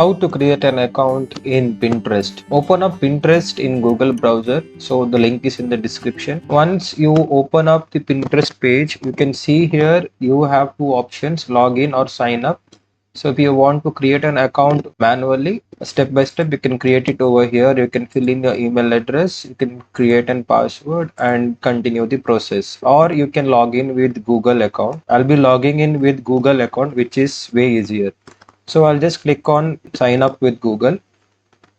How to create an account in Pinterest. Open up Pinterest in Google browser. So the link is in the description. Once you open up the Pinterest page, you can see here you have two options, login or sign up. So if you want to create an account manually, step by step, you can create it over here. You can fill in your email address, you can create a password and continue the process. Or you can log in with Google account. I'll be logging in with Google account, which is way easier. So I'll just click on sign up with Google.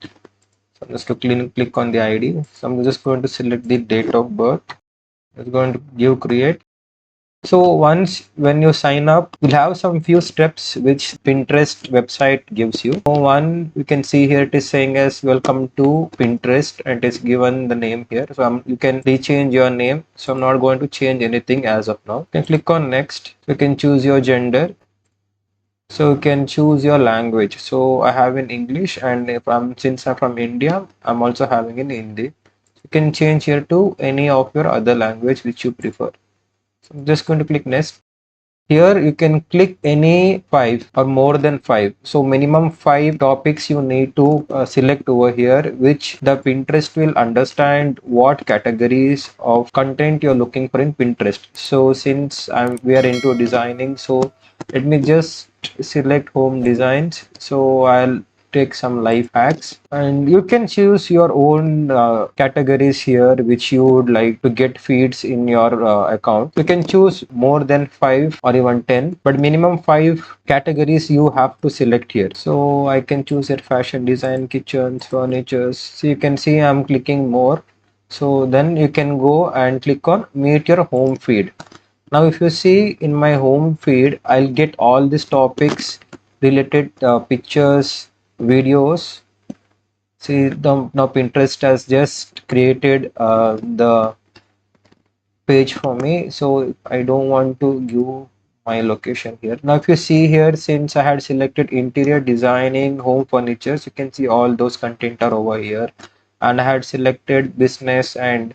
So just to click on the ID. So I'm just going to select the date of birth. It's going to give create. So once when you sign up, you'll have some few steps which Pinterest website gives you. So one you can see here it is saying as welcome to Pinterest and it is given the name here. So you can rechange your name. So I'm not going to change anything as of now. You can click on next. You can choose your gender. So you can choose your language. So I have in English, and if since I'm from India, I'm also having in Hindi. You can change here to any of your other language which you prefer. So I'm just going to click next. Here you can click any five or more than five. So minimum five topics you need to select over here, which the Pinterest will understand what categories of content you're looking for in Pinterest. So since we are into designing, so let me just select home designs. So I'll take some life hacks, and you can choose your own categories here which you would like to get feeds in your account. You can choose more than 5 or even 10, but minimum 5 categories you have to select here. So I can choose it fashion design, kitchens, furnitures. So you can see I'm clicking more. So then you can go and click on meet your home feed. Now if you see in my home feed, I'll get all these topics related pictures, videos. See now Pinterest has just created the page for me, so I don't want to give my location here. Now if you see here, since I had selected interior designing home furniture, you can see all those content are over here, and I had selected business and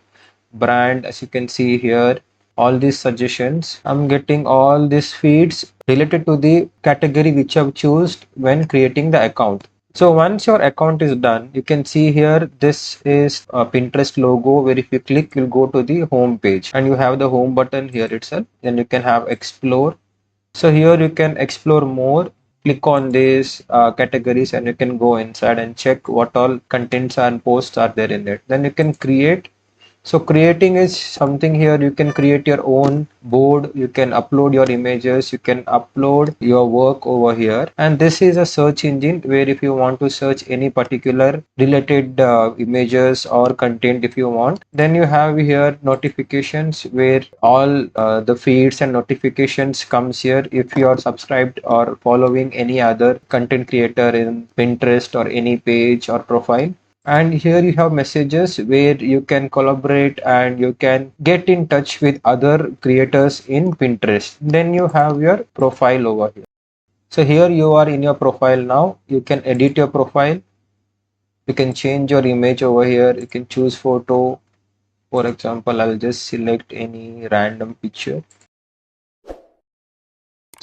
brand. As you can see here, all these suggestions, I'm getting all these feeds related to the category which I've chosen when creating the account. So once your account is done, you can see here this is a Pinterest logo, where if you click you'll go to the home page and you have the home button here itself. Then you can have explore. So here you can explore more, click on these categories, and you can go inside and check what all contents and posts are there in it. Then you can create. So creating is something here, you can create your own board, you can upload your images, you can upload your work over here. And this is a search engine where if you want to search any particular related images or content if you want, then you have here notifications where all the feeds and notifications comes here if you are subscribed or following any other content creator in Pinterest or any page or profile. And here you have messages where you can collaborate and you can get in touch with other creators in Pinterest. Then you have your profile over here. So here you are in your profile now. You can edit your profile. You can change your image over here. You can choose photo. For example, I'll just select any random picture. So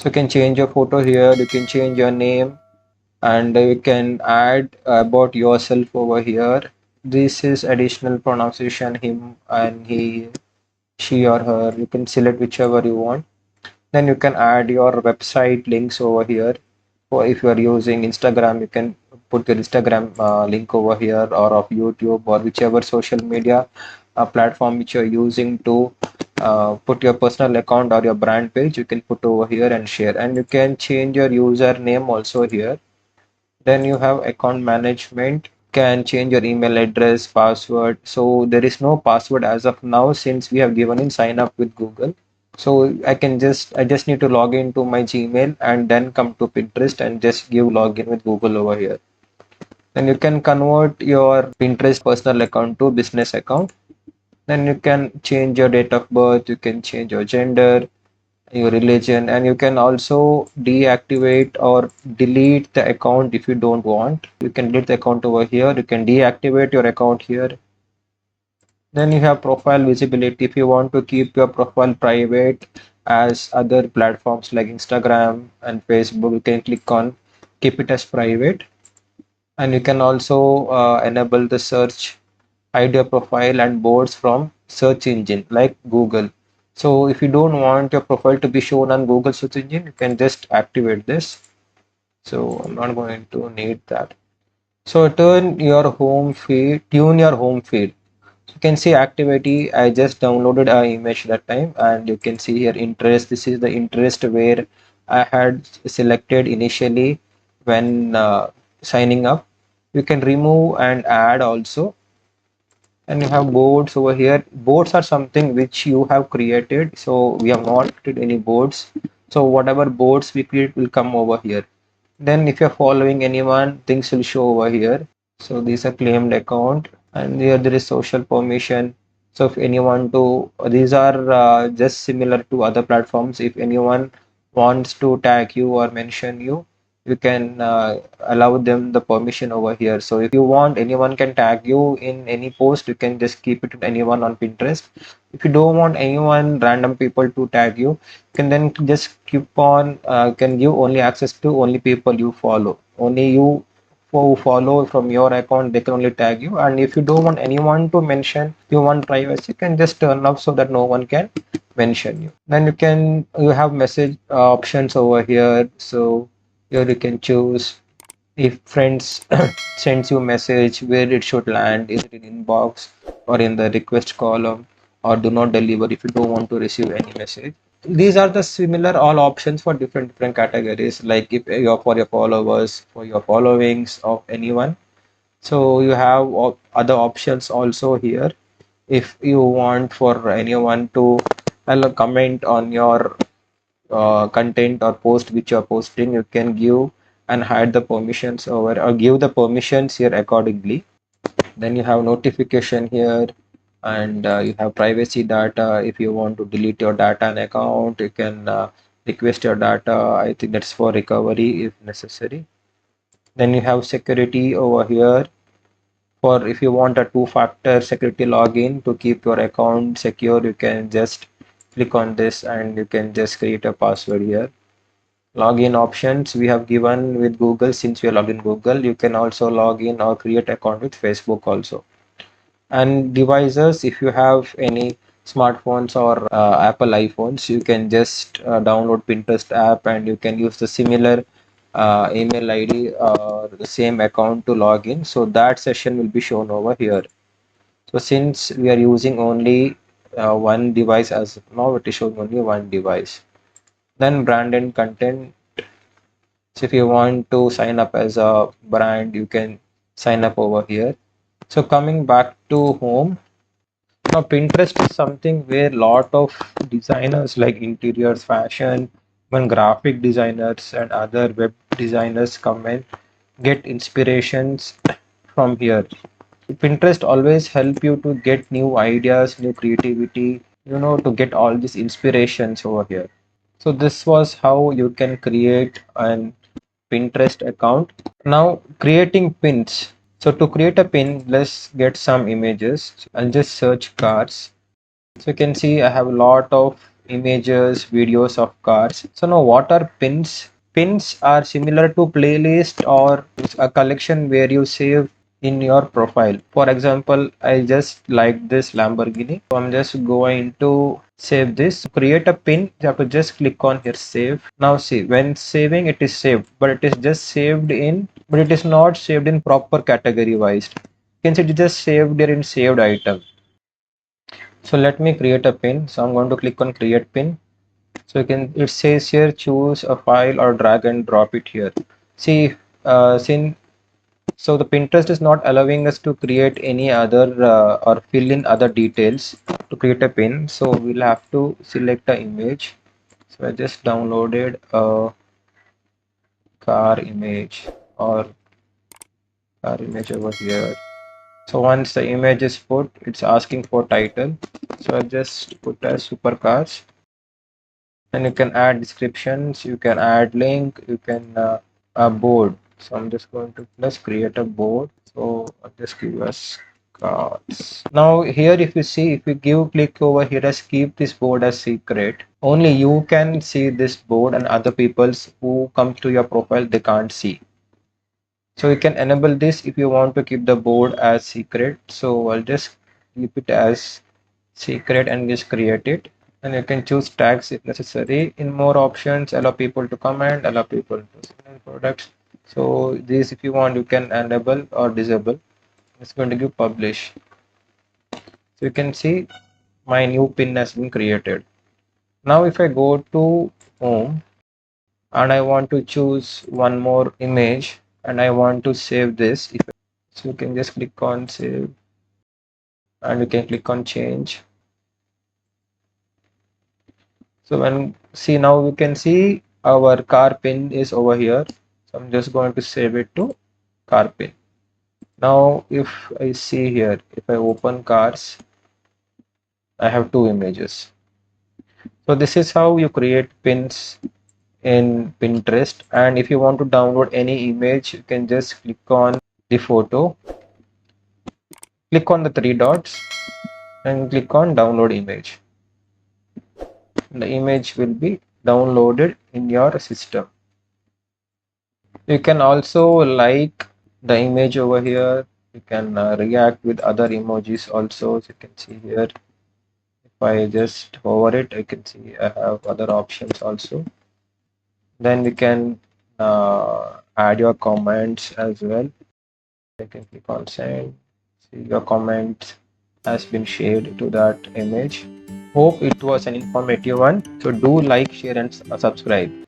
you can change your photo here. You can change your name, and you can add about yourself over here. This is additional pronunciation, him and he, she or her. You can select whichever you want. Then you can add your website links over here. Or if you are using Instagram, you can put your Instagram link over here, or of YouTube, or whichever social media platform which you're using to put your personal account or your brand page. You can put over here and share, and you can change your username also here. Then you have account management, can change your email address, password. So there is no password as of now since we have given in sign up with Google. So I just need to log into my Gmail and then come to Pinterest and just give login with Google over here. Then you can convert your Pinterest personal account to business account. Then you can change your date of birth, you can change your gender, your religion, and you can also deactivate or delete the account if you don't want. You can delete the account over here. You can deactivate your account here. Then you have profile visibility. If you want to keep your profile private as other platforms like Instagram and Facebook, you can click on keep it as private. And you can also enable the search, hide your profile and boards from search engine like Google. So if you don't want your profile to be shown on Google search engine, you can just activate this. So I'm not going to need that. So tune your home feed. You can see activity. I just downloaded a image that time, and you can see here interest. This is the interest where I had selected initially when signing up. You can remove and add also, and you have boards over here. Boards are something which you have created, so we have not created any boards. So whatever boards we create will come over here. Then if you're following anyone, things will show over here. So these are claimed account, and here there is social permission. So if anyone to, these are just similar to other platforms. If anyone wants to tag you or mention you, you can allow them the permission over here. So if you want anyone can tag you in any post, you can just keep it to anyone on Pinterest. If you don't want anyone random people to tag you, can then just keep on can give only access to only people you follow. Only you who follow from your account, they can only tag you. And if you don't want anyone to mention, you want privacy, you can just turn off so that no one can mention you. Then you have message options over here. So here you can choose if friends sends you message, where it should land. Is it in inbox or in the request column, or do not deliver if you don't want to receive any message. These are the similar all options for different categories, like if you're for your followers, for your followings of anyone. So you have other options also here. If you want for anyone to comment on your content or post which you are posting, you can give and hide the permissions over, or give the permissions here accordingly. Then you have notification here, and you have privacy data. If you want to delete your data and account, you can request your data. I think that's for recovery if necessary. Then you have security over here, for if you want a two-factor security login to keep your account secure, you can just click on this and you can just create a password here. Login options we have given with Google. Since we are logged in Google, you can also log in or create account with Facebook also. And devices, if you have any smartphones or Apple iPhones, you can just download Pinterest app, and you can use the similar email ID or the same account to log in. So that session will be shown over here. So since we are using only one device, as of now it is showing only one device. Then brand and content. So if you want to sign up as a brand, you can sign up over here. So coming back to home, now Pinterest is something where lot of designers like interiors, fashion, even graphic designers and other web designers come and get inspirations from here. Pinterest always help you to get new ideas, new creativity, to get all these inspirations over here. So this was how you can create an Pinterest account. Now creating pins. So to create a pin, let's get some images. I'll just search cars. So you can see I have a lot of images, videos of cars. So now what are pins? Pins are similar to playlist or a collection where you save in your profile. For example, I just like this Lamborghini. So I'm just going to save this. Create a pin, you have to just click on here save. Now see, when saving it is saved, but it is just saved in, but it is not saved in proper category wise. You can see it is just saved here in saved item. So let me create a pin. So I'm going to click on create pin. So you can, it says here choose a file or drag and drop it here. See, since so the Pinterest is not allowing us to create any other or fill in other details to create a pin. So we'll have to select an image. So I just downloaded a car image or car image over here. So once the image is put, it's asking for title. So I just put as supercars. And you can add descriptions, you can add link, you can a board. So I'm just going to let's create a board. So I'll just give us cards. Now here, if you see, if you give click over here as keep this board as secret, only you can see this board, and other people's who come to your profile, they can't see. So you can enable this if you want to keep the board as secret. So I'll just keep it as secret and just create it. And you can choose tags if necessary. In more options, allow people to comment, allow people to sell products. So this, if you want, you can enable or disable. It's going to give publish. So you can see my new pin has been created. Now if I go to home and I want to choose one more image and I want to save this, so you can just click on save and you can click on change. So when see, now we can see our car pin is over here. So I'm just going to save it to car pin. Now if I see here, if I open cars, I have two images. So this is how you create pins in Pinterest. And if you want to download any image, you can just click on the photo, click on the three dots and click on download image. The image will be downloaded in your system. You can also like the image over here. You can react with other emojis also. As you can see here, if I just hover it, I can see I have other options also. Then we can add your comments as well. You can click on send. See, your comment has been shared to that image. Hope it was an informative one. So do like, share, and subscribe.